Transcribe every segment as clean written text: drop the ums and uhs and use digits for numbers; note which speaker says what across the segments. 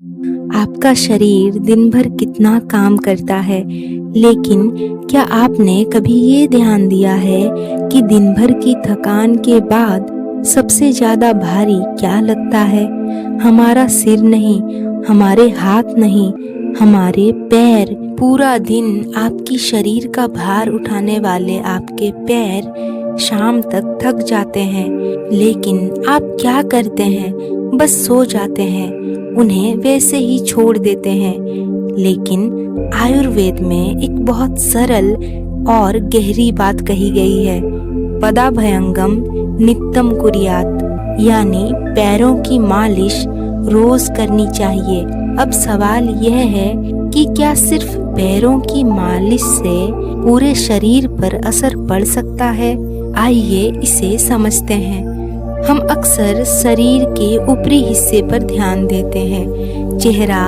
Speaker 1: आपका शरीर दिन भर कितना काम करता है, लेकिन क्या आपने कभी ये ध्यान दिया है कि दिन भर की थकान के बाद सबसे ज्यादा भारी क्या लगता है? हमारा सिर नहीं, हमारे हाथ नहीं, हमारे पैर। पूरा दिन आपकी शरीर का भार उठाने वाले आपके पैर शाम तक थक जाते हैं, लेकिन आप क्या करते हैं? बस सो जाते हैं, उन्हें वैसे ही छोड़ देते हैं। लेकिन आयुर्वेद में एक बहुत सरल और गहरी बात कही गई है, पदाभ्यंगम नित्यम कुर्यात, यानी पैरों की मालिश रोज करनी चाहिए। अब सवाल यह है कि क्या सिर्फ पैरों की मालिश से पूरे शरीर पर असर पड़ सकता है? आइए इसे समझते हैं। हम अक्सर शरीर के ऊपरी हिस्से पर ध्यान देते हैं, चेहरा,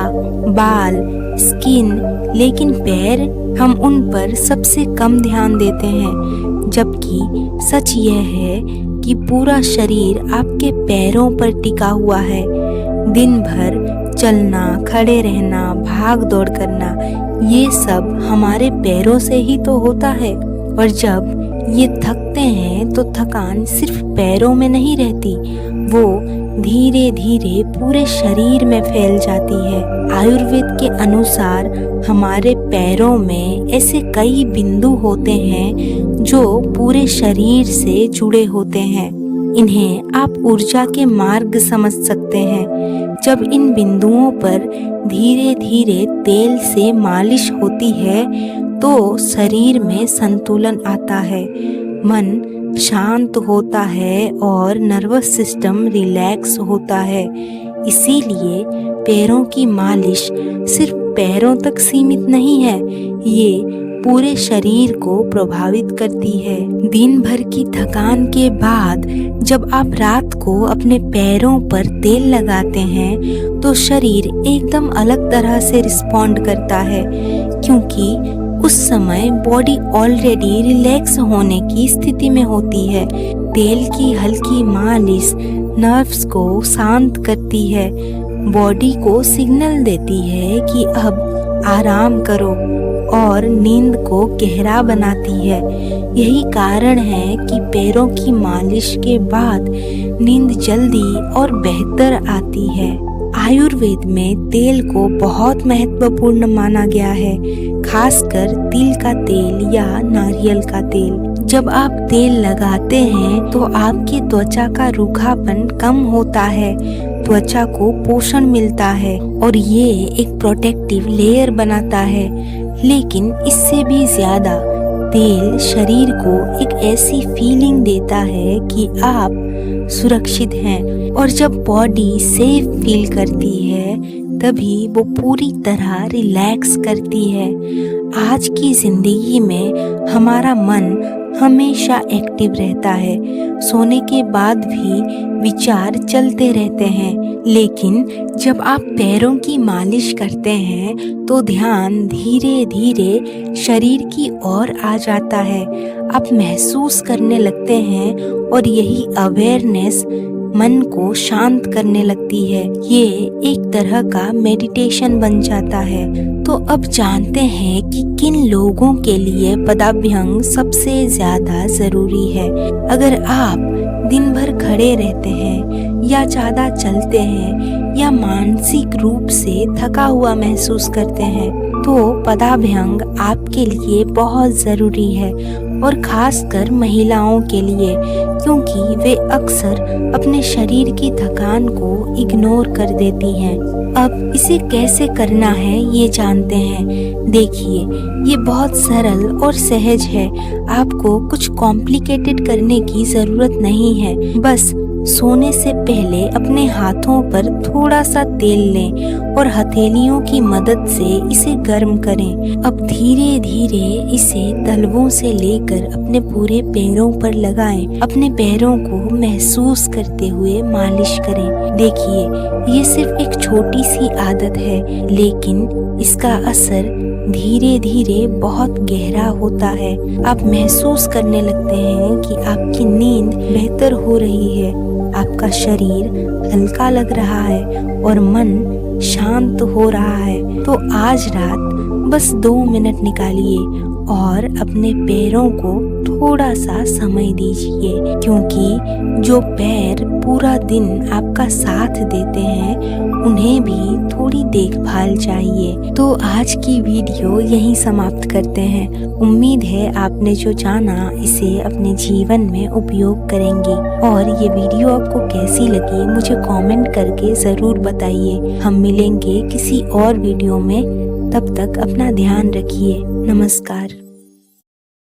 Speaker 1: बाल, स्किन, लेकिन पैर, हम उन पर सबसे कम ध्यान देते हैं। जबकि सच यह है कि पूरा शरीर आपके पैरों पर टिका हुआ है। दिन भर चलना, खड़े रहना, भाग दौड़ करना, ये सब हमारे पैरों से ही तो होता है। और जब ये थकते हैं तो थकान सिर्फ पैरों में नहीं रहती, वो धीरे धीरे पूरे शरीर में फैल जाती है। आयुर्वेद के अनुसार हमारे पैरों में ऐसे कई बिंदु होते हैं जो पूरे शरीर से जुड़े होते हैं। इन्हें आप ऊर्जा के मार्ग समझ सकते हैं। जब इन बिंदुओं पर धीरे धीरे तेल से मालिश होती है तो शरीर में संतुलन आता है, मन शांत होता है और नर्वस सिस्टम रिलैक्स होता है। इसीलिए पैरों की मालिश सिर्फ पैरों तक सीमित नहीं है, ये पूरे शरीर को प्रभावित करती है। दिन भर की थकान के बाद जब आप रात को अपने पैरों पर तेल लगाते हैं तो शरीर एकदम अलग तरह से रिस्पॉन्ड करता है, क्योंकि उस समय बॉडी ऑलरेडी रिलैक्स होने की स्थिति में होती है। तेल की हल्की मालिश नर्व्स को शांत करती है, बॉडी को सिग्नल देती है कि अब आराम करो, और नींद को गहरा बनाती है। यही कारण है कि पैरों की मालिश के बाद नींद जल्दी और बेहतर आती है। आयुर्वेद में तेल को बहुत महत्वपूर्ण माना गया है, खासकर तिल का तेल या नारियल का तेल। जब आप तेल लगाते हैं तो आपकी त्वचा का रूखापन कम होता है, त्वचा को पोषण मिलता है और ये एक प्रोटेक्टिव लेयर बनाता है। लेकिन इससे भी ज्यादा तेल शरीर को एक ऐसी फीलिंग देता है कि आप सुरक्षित हैं, और जब बॉडी सेफ फील करती है तभी वो पूरी तरह रिलैक्स करती है। आज की जिंदगी में हमारा मन हमेशा एक्टिव रहता है, सोने के बाद भी विचार चलते रहते हैं, लेकिन जब आप पैरों की मालिश करते हैं तो ध्यान धीरे धीरे शरीर की ओर आ जाता है। आप महसूस करने लगते हैं और यही अवेयरनेस मन को शांत करने लगती है। ये एक तरह का मेडिटेशन बन जाता है। तो अब जानते हैं कि किन लोगों के लिए पदाभ्यंग सबसे ज्यादा जरूरी है। अगर आप दिन भर खड़े रहते हैं या ज्यादा चलते हैं या मानसिक रूप से थका हुआ महसूस करते हैं तो पदाभ्यंग आपके लिए बहुत जरूरी है, और खासकर महिलाओं के लिए, क्योंकि वे अक्सर अपने शरीर की थकान को इग्नोर कर देती हैं। अब इसे कैसे करना है ये जानते हैं। देखिए, ये बहुत सरल और सहज है। आपको कुछ कॉम्प्लिकेटेड करने की जरूरत नहीं है। बस सोने से पहले अपने हाथों पर थोड़ा सा तेल लें और हथेलियों की मदद से इसे गर्म करें। अब धीरे धीरे इसे तलवों से लेकर अपने पूरे पैरों पर लगाएं। अपने पैरों को महसूस करते हुए मालिश करें। देखिए, ये सिर्फ एक छोटी सी आदत है, लेकिन इसका असर धीरे धीरे बहुत गहरा होता है। आप महसूस करने लगते हैं कि आपकी नींद बेहतर हो रही है, आपका शरीर हल्का लग रहा है और मन शांत हो रहा है तो आज रात बस 2 मिनट निकालिए और अपने पैरों को थोड़ा सा समय दीजिए, क्योंकि जो पैर पूरा दिन आपका साथ देते हैं उन्हें भी थोड़ी देखभाल चाहिए। तो आज की वीडियो यहीं समाप्त करते हैं। उम्मीद है आपने जो जाना इसे अपने जीवन में उपयोग करेंगे। और ये वीडियो आपको कैसी लगी मुझे कमेंट करके ज़रूर बताइए। हम मिलेंगे किसी और वीडियो में, तब तक अपना ध्यान रखिए। नमस्कार।